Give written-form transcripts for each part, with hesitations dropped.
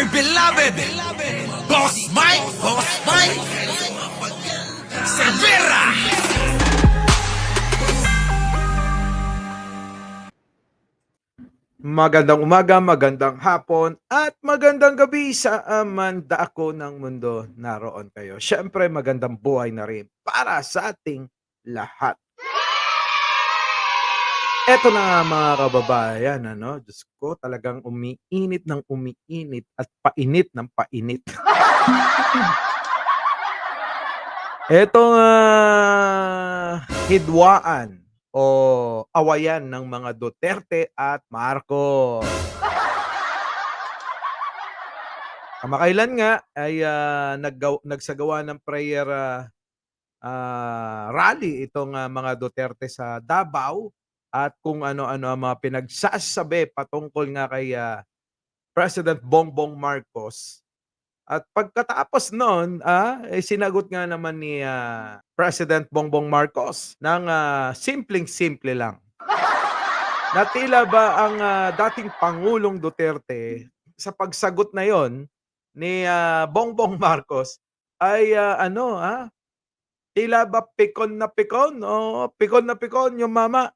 my beloved Boss Mike Cervera. Magandang umaga, magandang hapon, at magandang gabi sa amanda ako ng mundo. Naroon kayo. Siyempre, magandang buhay na rin para sa ating lahat. Eto na nga mga kababayan, Diyos ko, talagang umiinit ng umiinit at painit ng painit. Etong hidwaan o awayan ng mga Duterte at Marcos. Kamakailan nga ay nagsagawa ng prayer rally itong mga Duterte sa Davao at kung ano-ano ang mga pinagsasabi patungkol nga kay President Bongbong Marcos. At pagkatapos noon, sinagot nga naman ni President Bongbong Marcos ng simpleng-simple lang. Na tila ba ang dating Pangulong Duterte sa pagsagot na yon ni Bongbong Marcos ay tila ba pikon na pikon o pikon na pikon yung mama.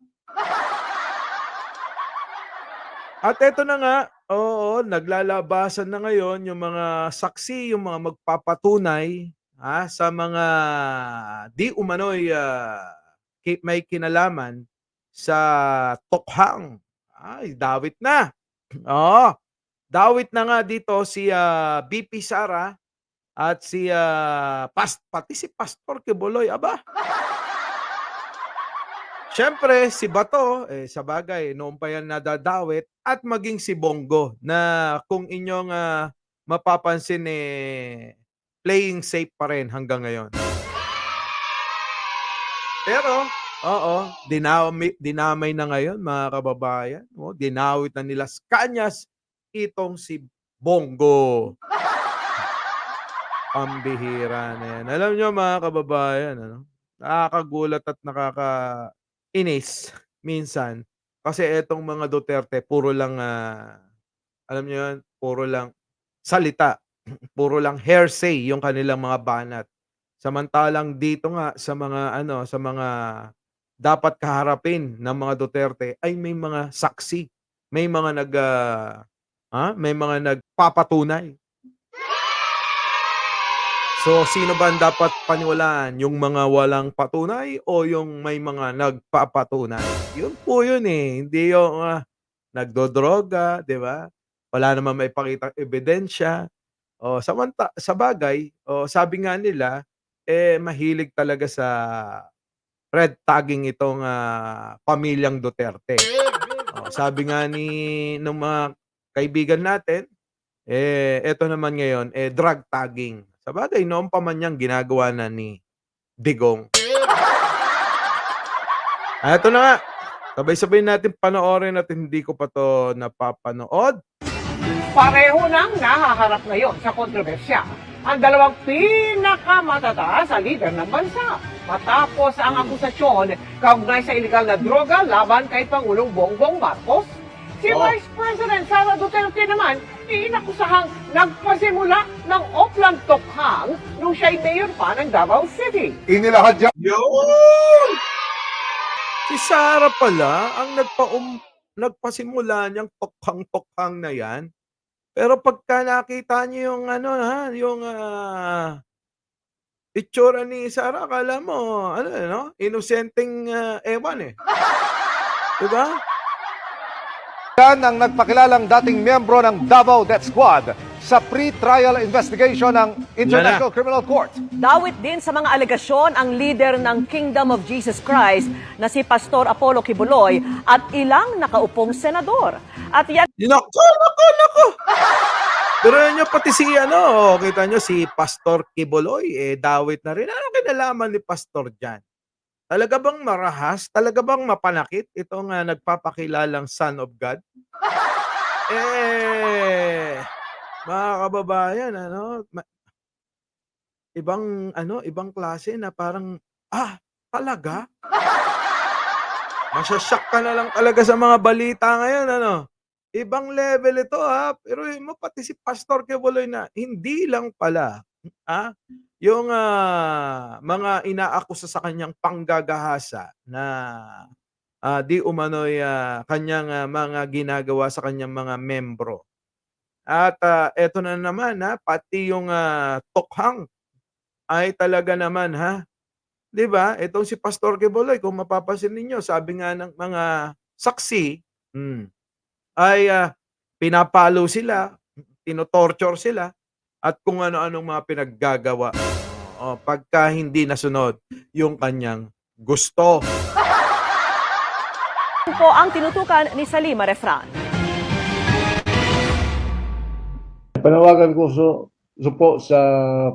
At eto na nga, oo, naglalabasan na ngayon yung mga saksi, yung mga magpapatunay sa mga di umano'y may kinalaman sa tokhang. Ay, dawit na. Oo, dawit na nga dito si BP Sara at si pati si Pastor Kibuloy. Aba, siyempre si Bato, sa bagay noon pa yan nadadawit, at maging si Bongo na kung inyong mapapansin, playing safe pa rin hanggang ngayon. Pero, oo, dinamay na ngayon mga kababayan. Dinawit na nila sa kanyas itong si Bongo. Ang bihira na yan. Alam niyo mga kababayan, nakakagulat at nakakainis minsan kasi etong mga Duterte puro lang, alam niyo yun, puro lang salita, puro lang hearsay yung kanilang mga banat. Samantalang dito nga sa mga sa mga dapat kaharapin ng mga Duterte ay may mga saksi, may mga may mga nagpapatunay. So, sino ba ang dapat paniwalaan? Yung mga walang patunay o yung may mga nagpapatunay? Yun po yun, Hindi yung nagdodroga, 'di ba? Wala naman maipakitang ebidensya. Sa bagay, sabi nga nila, mahilig talaga sa red tagging itong pamilyang Duterte. Sabi nga nung mga kaibigan natin, eto naman ngayon, drug tagging. Sabagay noon pa man yang ginagawa na ni Digong. Eto na nga, sabay-sabay natin panoorin at hindi ko pa 'to napapanood. Pareho nang nahaharap ngayon sa kontrobersya ang dalawang pinakamatataas na lider ng bansa matapos ang akusasyon kaugnay sa iligal na droga laban kay Pangulong Bongbong Marcos. Si Vice President Sara Duterte naman inakusahang nagpasimula ng Oplan Tokhang nung siya'y mayor pa ng Davao City. Inilahad dyan. Yun! Si Sara pala ang nagpasimula niyang tokhang-tokhang na 'yan. Pero pagka nakita niyo yung yung itsura ni Sara akala mo inosenteng ewan, 'di ba? Yan ang nagpakilalang dating miyembro ng Davao Death Squad sa pre-trial investigation ng International Criminal Court. Dawit din sa mga alegasyon ang leader ng Kingdom of Jesus Christ na si Pastor Apollo Kibuloy at ilang nakaupong senador. At yan Nako! Pero niyo pati si kita niyo si Pastor Kibuloy, dawit na rin. Anong kinalaman ni Pastor diyan? Talaga bang marahas? Talaga bang mapanakit itong nagpapakilalang Son of God? Mga kababayan, ibang klase na parang, talaga? Masya-shock ka na lang talaga sa mga balita ngayon, ibang level ito, Biruin mo pati si Pastor Quebuloy na hindi lang pala, ah, yung, mga inaakusa sa kanyang panggagahasa na, di umano'y, kanyang, mga ginagawa sa kanyang mga membro. At, eto na naman, pati yung, tokhang ay talaga naman, 'di ba? Itong si Pastor Quebuloy kung mapapansin ninyo sabi nga ng mga saksi, ay, pinapalo sila, tino-torture sila, at kung ano-anong mga pinaggagawa, pagka hindi nasunod yung kanyang gusto. Yan po ang tinutukan ni Salima Refran. Panawagan ko po sa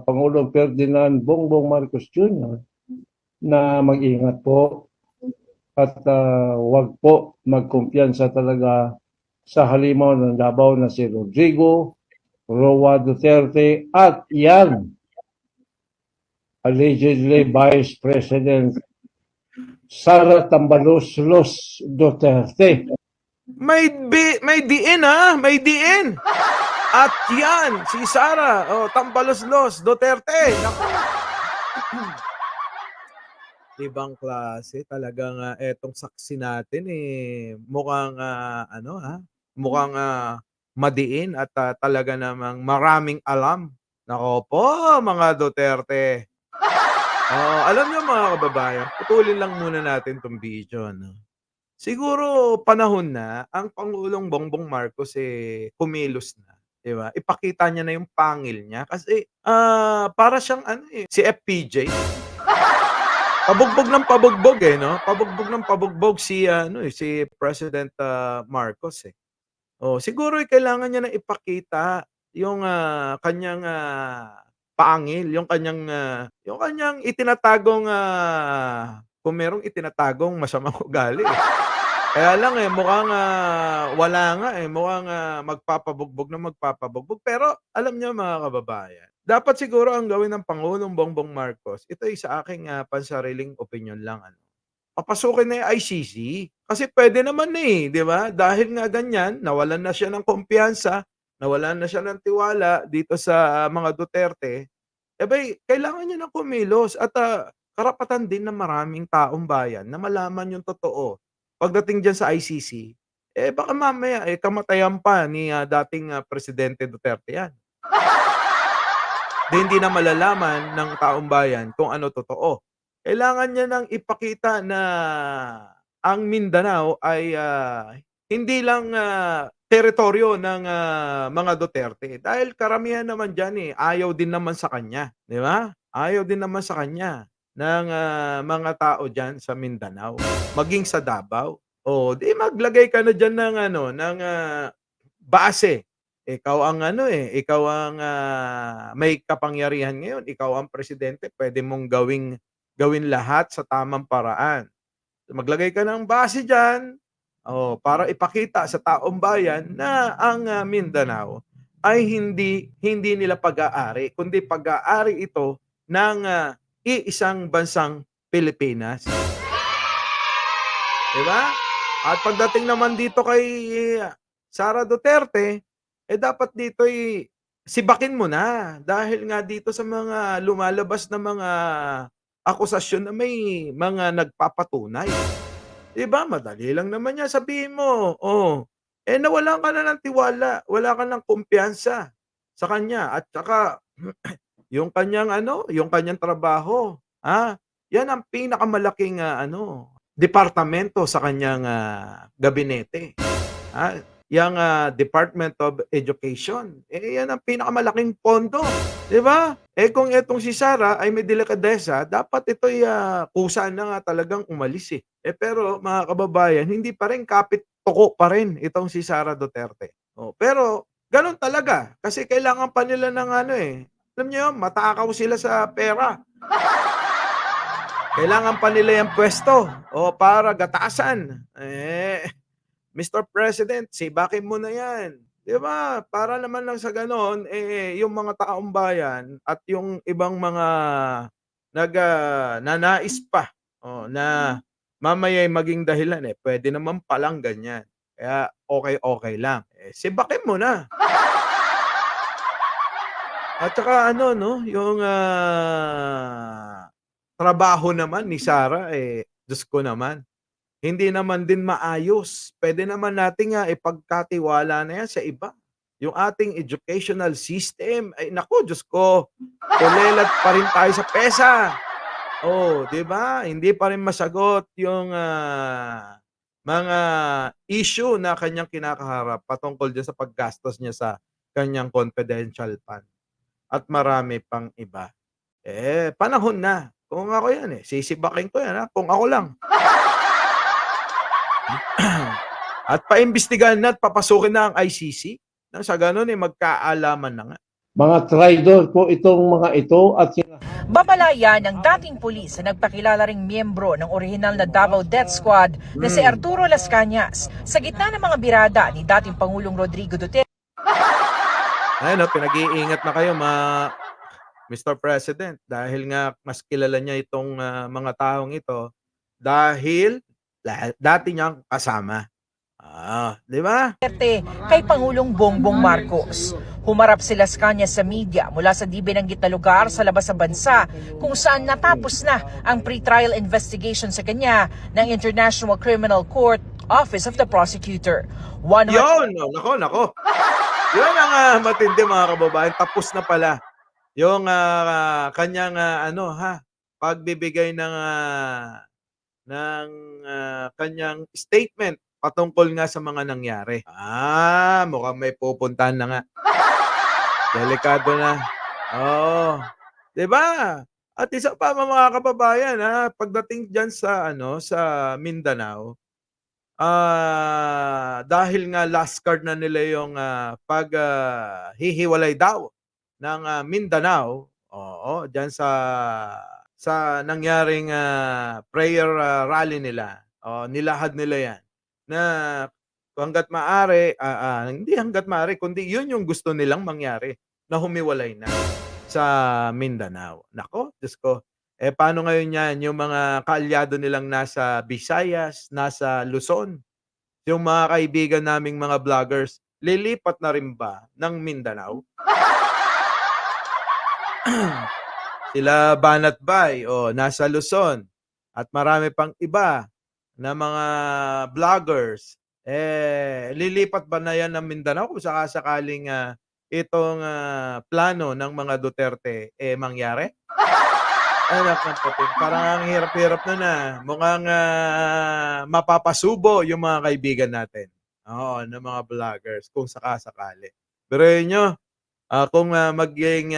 Pangulong Ferdinand Bongbong Marcos Jr. na mag-ingat po at wag po magkumpiyansa talaga sa halimaw ng Davao na si Rodrigo Roa Duterte at yan allegedly Vice President Sara Tambalos Duterte. May diin, may diin. At yan, si Sara, Tambalos Duterte. Naku. Ibang klase talagang, etong saksi natin, mukhang, mukhang, madiin at, talaga namang maraming alam. Naku po, mga Duterte. Oo, alam niyo mga kababayan, putulin lang muna natin 'tong video, 'no. Siguro panahon na ang Pangulong Bongbong Marcos, kumilos na, 'di ba? Ipakita niya na yung pangil niya kasi, para siyang ano, si FPJ. Pabugbog ng pabugbog, 'no? Pabugbog ng pabugbog si si President, Marcos, eh. Oh, siguro kailangan niya ng ipakita yung, kanyang, pangil, yung kanyang itinatagong, kung merong itinatagong masamang ugali, eh. Kaya lang, mukhang, wala nga, mukhang, magpapabugbog na magpapabugbog. Pero alam niyo mga kababayan, dapat siguro ang gawin ng Pangulong Bongbong Marcos, ito ay sa aking, pansariling opinyon lang, papasukin na yung ICC. Kasi puwede naman, 'di ba? Dahil nga ganyan, nawalan na siya ng kumpiyansa, nawalan na siya ng tiwala dito sa, mga Duterte, kailangan niya ng kumilos at, karapatan din ng maraming taong bayan na malaman yung totoo. Pagdating diyan sa ICC, baka mamaya, kamatayan pa ni, dating, Presidente Duterte 'yan. Hindi na malalaman ng taong bayan kung ano totoo. Kailangan niya ng ipakita na ang Mindanao ay, hindi lang, teritoryo ng, mga Duterte. Dahil karamihan naman diyan, ayaw din naman sa kanya, 'di ba? Ayaw din naman sa kanya ng, mga tao diyan sa Mindanao, maging sa Davao. Oh, 'di maglagay ka na diyan ng ng, base. Ikaw ang ikaw ang, may kapangyarihan ngayon, ikaw ang presidente, puwede mong gawin lahat sa tamang paraan. Maglagay ka ng base diyan, para ipakita sa taong bayan na ang, Mindanao ay hindi nila pag-aari, kundi pag-aari ito ng, iisang bansang Pilipinas. 'Di ba? At pagdating naman dito kay Sara Duterte, dapat dito'y sibakin mo na. Dahil nga dito sa mga lumalabas na mga akusasyon na may mga nagpapatunay. 'Di ba, madali lang naman 'yan, sabihin mo, nawalan ka na ng tiwala, wala ka ng kumpiyansa sa kanya at saka yung kanyang yung kanyang trabaho, 'yan ang pinakamalaking, departamento sa kanyang, gabinete, yang, Department of Education. 'Yan ang pinakamalaking pondo, 'di ba? Kung etong si Sara ay may delikadesa, dapat ito'y, kusa na nga talagang umalis, eh. Pero mga kababayan, hindi pa rin kapit-tuko pa rin itong si Sara Duterte. Pero gano'n talaga, kasi kailangan pa nila ng alam niyo 'yun, matakaw sila sa pera. Kailangan pa nila 'yang puwesto, para gatasan. Mr. President, sibakin mo na 'yan, 'di ba? Para naman lang sa gano'n, yung mga taong bayan at yung ibang mga nanais pa, na mamaya'y maging dahilan, puwede naman palang ganyan. Kaya okey-okey lang. sibakin mo na. At saka ano 'no, yung, trabaho naman ni Sara, Diyos ko naman, hindi naman din maayos. Puwede naman nating, ipagkatiwala na 'yan sa iba. Yung ating educational system, ay naku Diyos ko, kulelat pa rin tayo sa PESA. Oh, 'di ba? Hindi pa rin masagot yung, mga issue na kanyang kinakaharap patungkol diyan sa paggastos niya sa kanyang confidential fund at marami pang iba. Panahon na. Kung ako 'yan, sisibakin ko 'yan, kung ako lang. At paimbestigahan na at papasukin na ang ICC nang sa gano'n, magkaalaman na nga. Mga traidor po itong mga ito at Babalaya ng dating pulis na nagpakilala ring miyembro ng orihinal na Davao Death Squad na si Arturo Las Cañas sa gitna ng mga birada ni dating Pangulong Rodrigo Duterte. Ayun, pinag-iingat na kayo Mr. President, dahil nga mas kilala niya itong, mga taong ito dahil dati niyang kasama. 'Di ba? Kay Pangulong Bongbong Marcos. Humarap si Las Cañas sa media mula sa di binanggit na lugar sa labas sa bansa kung saan natapos na ang pre-trial investigation sa kanya ng International Criminal Court Office of the Prosecutor. Yun! Nako. Yun ang, matindi mga kababayan, tapos na pala yung, kanyang, pagbibigay ng kanyang statement patungkol nga sa mga nangyari. Mukhang may pupuntahan na nga. Delikado na. Oo. 'Di ba? At isa pa mga kababayan, pagdating diyan sa sa Mindanao, dahil nga last card na nila yung, hihiwalay daw ng, Mindanao, oo, diyan sa nangyaring, prayer, rally nila. Nilahad nila 'yan na hangga't maaari, hindi hangga't maaari kundi yun yung gusto nilang mangyari, na humiwalay na sa Mindanao. Naku, Diyos ko. Paano ngayon 'yan yung mga kaalyado nilang nasa Visayas, nasa Luzon, yung mga kaibigan naming mga vloggers, lilipat na rin ba ng Mindanao? Sila Banat Bay, nasa Luzon, at marami pang iba na mga vloggers, lilipat ba na 'yan ng Mindanao kung sakasakaling, itong, plano ng mga Duterte, mangyari? Anak ng puti, parang ang hirap-hirap na. Mukhang, mapapasubo yung mga kaibigan natin. Oo, ng mga vloggers kung sakasakali. Biruin niyo, kung, maging,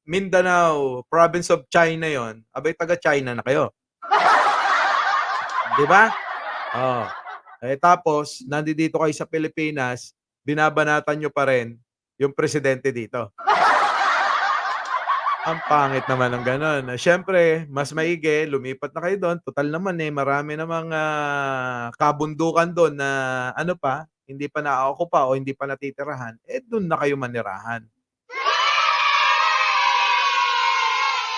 Mindanao, province of China yon, abay taga-China na kayo. 'Di ba? Oh. Tapos nandito kayo sa Pilipinas, binabanatan niyo pa rin yung presidente dito. Ang pangit naman ng gano'n. Siyempre, mas maigi lumipat na kayo do'n, tutal naman, marami namang, kabundukan do'n na hindi pa naokupa o hindi pa natitirahan, do'n na kayo manirahan.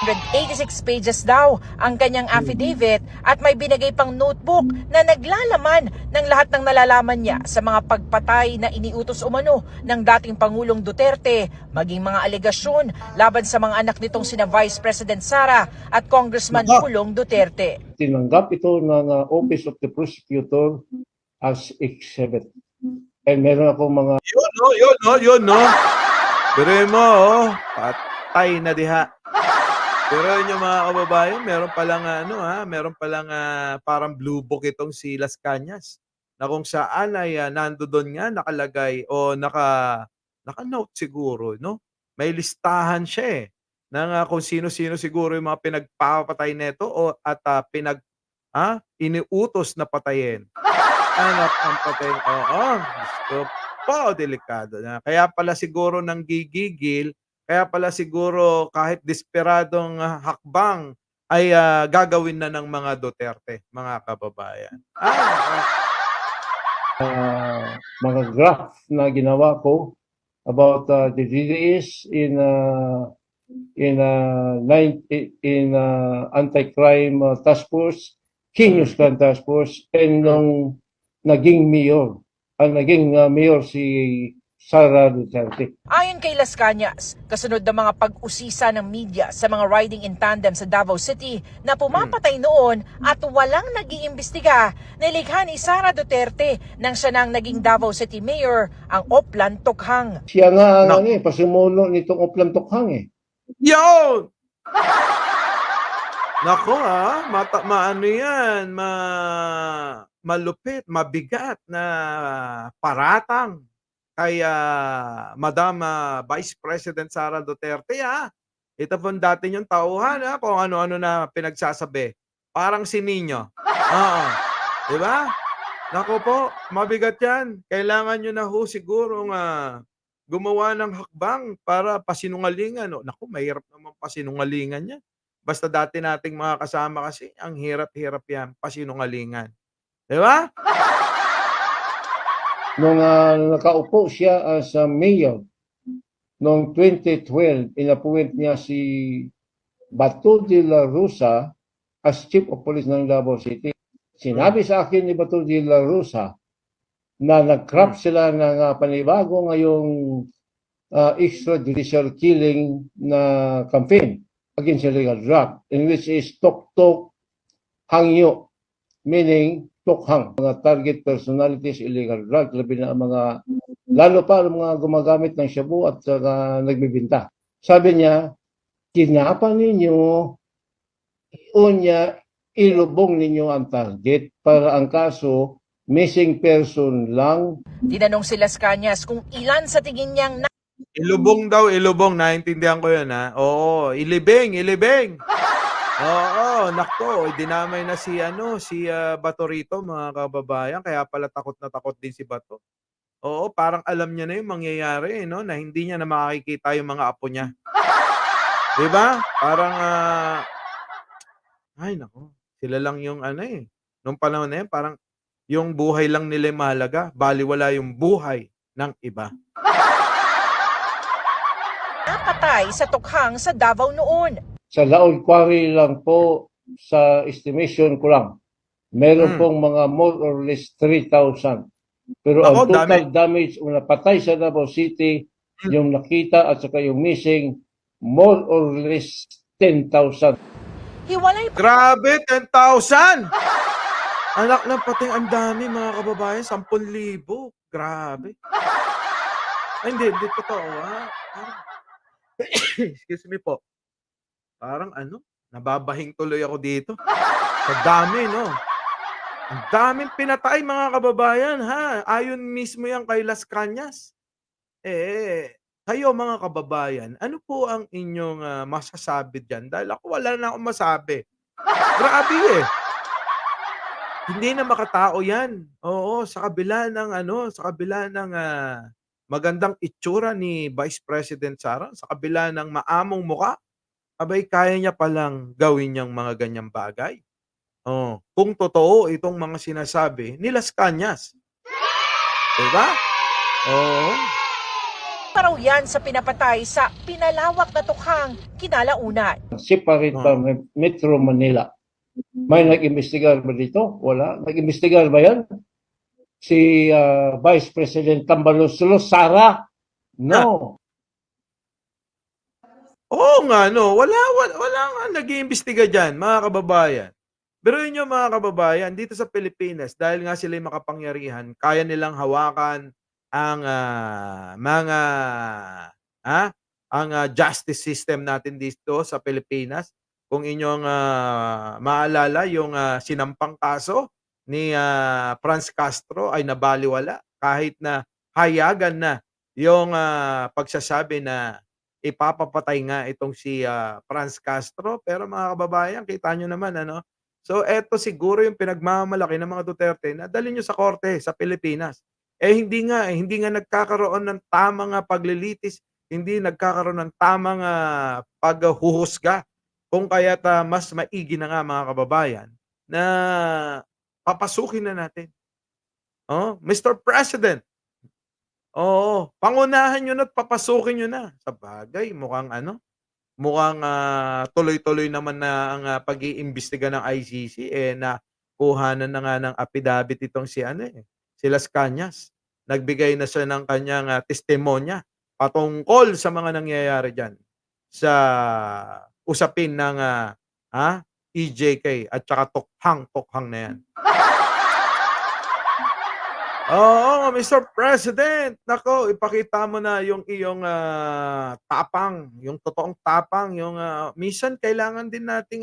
186 pages daw ang kanyang affidavit at may binigay pang notebook na naglalaman ng lahat ng nalalaman niya sa mga pagpatay na iniutos umano ng dating Pangulong Duterte, maging mga alegasyon laban sa mga anak nitong sina Vice President Sara at Congressman Pulong Duterte. tinanggap ito ng Office of the Prosecutor as exhibit. And meron akong mga Yun, no? Biruin mo, patay na diha. Pero yun yung mga kababayan, meron palang parang blue book itong si Las Cañas, na kung saan ay nandoon nga nakalagay o naka-note siguro, no? May listahan siya ng kung sino-sino siguro yung mga pinagpapatay nito at iniutos na patayin. Anak ang patay. Oo, gusto po, delikado na. Kaya pala siguro nanggigigil. Kaya pala siguro kahit desperadong hakbang ay gagawin na ng mga Duterte, mga kababayan. mga graph na ginawa ko about the DDS in anti-crime task force, Kinyos Crime Task Force, and nung naging mayor ang naging mayor si Sara Duterte. Ayon kay Las Cañas, kasunod ng mga pag-usisa ng media sa mga riding in tandem sa Davao City na pumapatay noon at walang nag-iimbestiga, nilikha ni Sara Duterte nang siya nang naging Davao City Mayor ang Oplan Tokhang. Siya nga ang No. pasimuno nitong Oplan Tokhang eh. Yun! Nako maano yan, malupit, mabigat na paratang kay Madam Vice President Sara Duterte Ito po dati yung tauhan kung ano-ano na pinagsasabi. Parang si Nino. Oo. Di ba? Naku po, mabigat yan. Kailangan nyo na siguro gumawa ng hakbang para pasinungalingan. Naku, mahirap naman pasinungalingan yan. Basta dati nating mga kasama kasi, ang hirap-hirap yan, pasinungalingan. Di ba? Nung nakaupo siya as mayor, noong 2012, inappoint niya si Bato de la Rosa as Chief of Police ng Davao City. Sinabi sa akin ni Bato de la Rosa na nag-craft sila ng panibago ngayong extrajudicial killing na campaign against illegal drug, in which is Tok-Tok Hangyo, meaning Tokhang, mga target personalities, illegal drug, labi na ang mga, lalo pa ang mga gumagamit ng shabu at nagbibinta. Sabi niya, kinapan ninyo, unya, ilubong ninyo ang target para ang kaso, missing person lang. Tinanong si Las Cañas kung ilan sa tingin niyang Ilubong daw, ilubong. Naintindihan ko yun Oo, ilibing. Oo, nako, dinamay na si Bato rito, mga kababayan, kaya pala takot na takot din si Bato. Oo, parang alam niya na yung mangyayari, na hindi niya na makikita yung mga apo niya. 'Di ba? Parang ay nako, sila lang yung nung panahon na yun, parang yung buhay lang nila yung mahalaga, baliwala yung buhay ng iba. napatay sa Tokhang sa Davao noon. Sa Laod Quarry lang po, sa estimation ko lang, meron pong mga more or less 3,000. Pero ang Nako, total damage o napatay sa Davao City, yung nakita at saka yung missing, more or less 10,000. Hiwalay pa Grabe, 10,000! Anak ng pating ang dami, mga kababayan, 10,000. Grabe. Ay, hindi totoo Parang, excuse me po. Parang nababahing tuloy ako dito. Sa dami, no? Ang daming pinatay, mga kababayan, Ayon mismo yan kay Las Cañas. Kayo, mga kababayan, ano po ang inyong masasabi dyan? Dahil ako wala na akong masabi. Grabe Hindi na makatao yan. Oo, sa kabila ng magandang itsura ni Vice President Sara, sa kabila ng maamong muka, abay kaya niya palang gawin niyang mga ganyang bagay. Kung totoo itong mga sinasabi ni Las Cañas. Diba? Oo. raw yan sa pinapatay sa pinalawak na Tokhang kinalaunan. Separate pa Metro Manila. May nag-imbestigar ba dito? Wala. Nag-imbestigar ba yan? Si Vice President Tambalusulos Sara? No. Oo nga, no. Wala nga nag-iimbestiga dyan, mga kababayan. Pero yun yung mga kababayan, dito sa Pilipinas, dahil nga sila yung makapangyarihan, kaya nilang hawakan ang ang justice system natin dito sa Pilipinas. Kung inyong maalala, yung sinampang kaso ni Franz Castro ay nabaliwala kahit na hayagan na yung pagsasabi na ipapapatay nga itong si Franz Castro. Pero mga kababayan, kita nyo naman, So, eto siguro yung pinagmamalaki ng mga Duterte na dalhin nyo sa korte sa Pilipinas. Hindi nga nagkakaroon ng tamang paglilitis, hindi nagkakaroon ng tamang paghuhusga. Kung kaya't mas maigi na nga, mga kababayan, na papasukin na natin. Mr. President, pangunahan nyo na at papasukin nyo na. Sa bagay, mukhang tuloy-tuloy naman na ang pag-iimbestiga ng ICC na kuhanan na nga ng affidavit itong si Las Cañas. nagbigay na siya ng kanyang testimonya patungkol sa mga nangyayari diyan sa usapin ng EJK at saka tukhang-tukhang na yan. Oo, Mr. President. Nako, ipakita mo na yung iyong tapang, yung totoong tapang, yung minsan kailangan din nating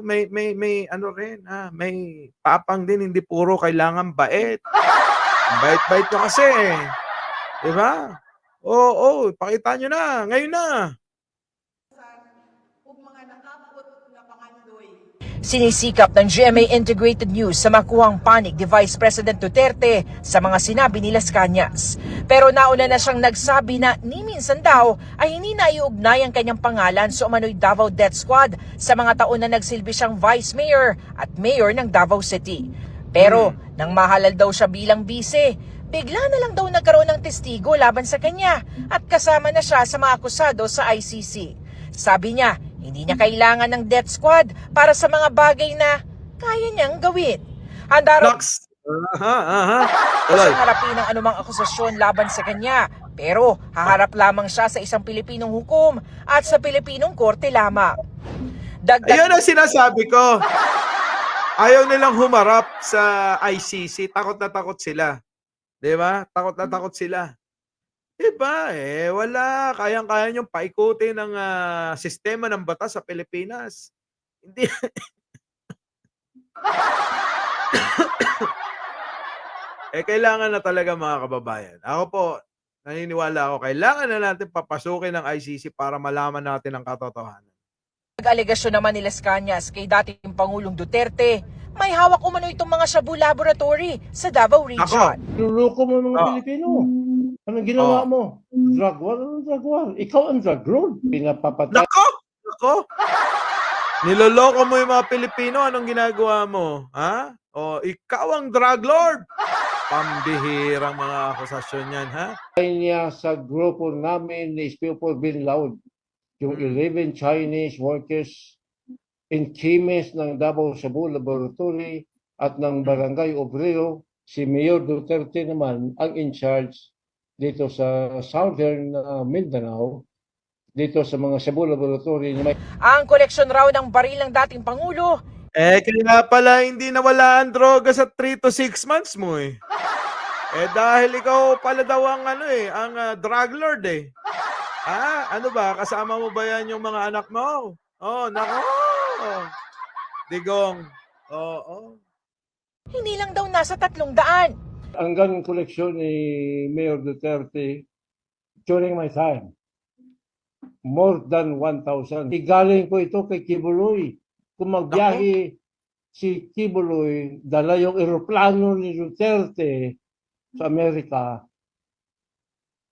may ano rin, may tapang din, hindi puro kailangan bait. Ang bait-bait nyo kasi, 'di ba? Oo, ipakita nyo na, ngayon na. Sinisikap ng GMA Integrated News sa makuhang panig ni Vice President Duterte sa mga sinabi ni Las Cañas. Pero nauna na siyang nagsabi na ni minsan daw ay hindi naiugnay ang kanyang pangalan sa umano'y Davao Death Squad sa mga taon na nagsilbi siyang Vice Mayor at Mayor ng Davao City. Pero nang mahalal daw siya bilang bise, bigla na lang daw nagkaroon ng testigo laban sa kanya at kasama na siya sa mga akusado sa ICC. Sabi niya, hindi niya kailangan ng death squad para sa mga bagay na kaya niyang gawin. Handa raw Tuloy. siyang harapin ang anumang akusasyon laban sa kanya. Pero haharap lamang siya sa isang Pilipinong hukom at sa Pilipinong korte lamang. Ayun ang sinasabi ko. Ayaw nilang humarap sa ICC. Takot na takot sila. 'Di ba? Takot na takot sila. 'Di ba, wala. Kayang-kaya niyong paikutin ang sistema ng batas sa Pilipinas. Hindi. Kailangan na talaga mga kababayan. Ako po, naniniwala ako, kailangan na natin papasukin ng ICC para malaman natin ang katotohanan. Nag-alegasyon naman ni Las Cañas kay dating Pangulong Duterte, may hawak umano itong mga Shabu Laboratory sa Davao Region. Niloloko mo ng mga Oh. Pilipino. Anong ginawa mo? Drug war? Anong drug war? Ikaw ang drug lord. Pinapapatay. Nako! Niloloko mo yung mga Pilipino, anong ginagawa mo? Ha? O, ikaw ang drug lord! Pambihirang mga akusasyon yan, ha? Niya sa grupo namin ni Speaker Bin Laud. Yung 11 Chinese workers in chemist ng Davao Shabu Laboratory at ng Barangay Obrero, si Mayor Duterte naman ang in charge dito sa Southern Mindanao, dito sa mga Shabu Laboratory na may Ang koleksyon raw ng baril ng dating Pangulo, Kaya pala hindi nawala ang droga sa 3 to 6 months mo dahil ikaw pala daw ang ang drug lord ano ba? Kasama mo ba yan yung mga anak mo? Oh, nako! Digong. Oo. hindi lang daw nasa 300. hanggang koleksyon ni Mayor Duterte during my time. More than 1,000. Igaling po ito kay Kibuloy. Kung magbiyahe si Kibuloy, dala yung eroplano ni Duterte sa Amerika.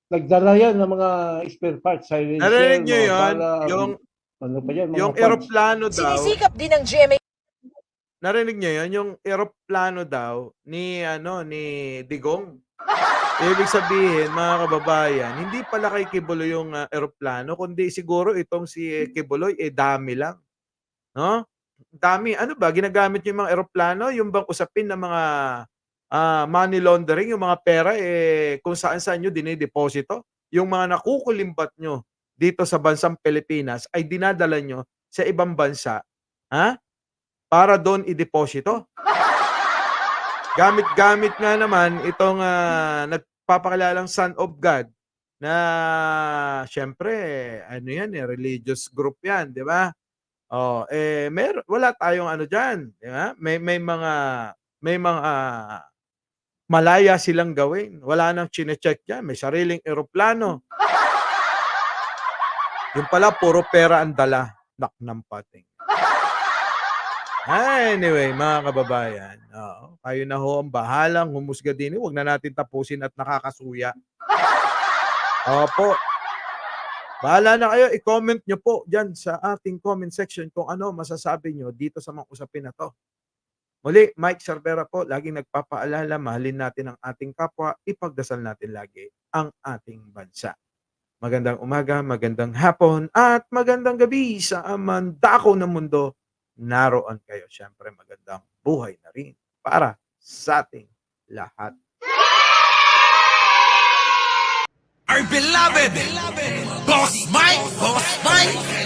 Nagdala yan ng mga spare parts, silencer, Narinig nyo mga yun? bala, Yung, ano pa yan, mga yung parts. eroplano daw. Sinisikap din ng GMA Narinig nyo yun? Yung eroplano daw ni Digong. Ibig sabihin, mga kababayan, hindi pala kay Kibuloy yung eroplano, kundi siguro itong si Kibuloy, dami lang. No? Dami. Ano ba? Ginagamit yung mga eroplano, yung bang usapin ng mga money laundering, yung mga pera, kung saan-saan nyo dinideposito. Yung mga nakukulimbat nyo dito sa bansang Pilipinas ay dinadala nyo sa ibang bansa, para doon ideposito. Gamit-gamit nga naman itong nagpapakilalang Son of God na syempre religious group 'yan, 'di ba? Oh, wala tayong diyan, 'di ba? May mga malaya silang gawin. Wala nang chine-check diyan, may sariling eroplano. Yung pala puro pera ang dala, naknampating. Anyway, mga kababayan, kayo na ho ang bahalang humusga din. Huwag na natin tapusin at nakakasuya. Opo. Bahala na kayo. I-comment nyo po dyan sa ating comment section kung ano masasabi nyo dito sa mga usapin na to. Muli, Mike Cervera po, laging nagpapaalala, mahalin natin ang ating kapwa, ipagdasal natin lagi ang ating bansa. Magandang umaga, magandang hapon, at magandang gabi sa mandako ng mundo. Naroon kayo. Siyempre, magandang buhay na rin para sa ating lahat. Our beloved Boss Mike, Boss Mike.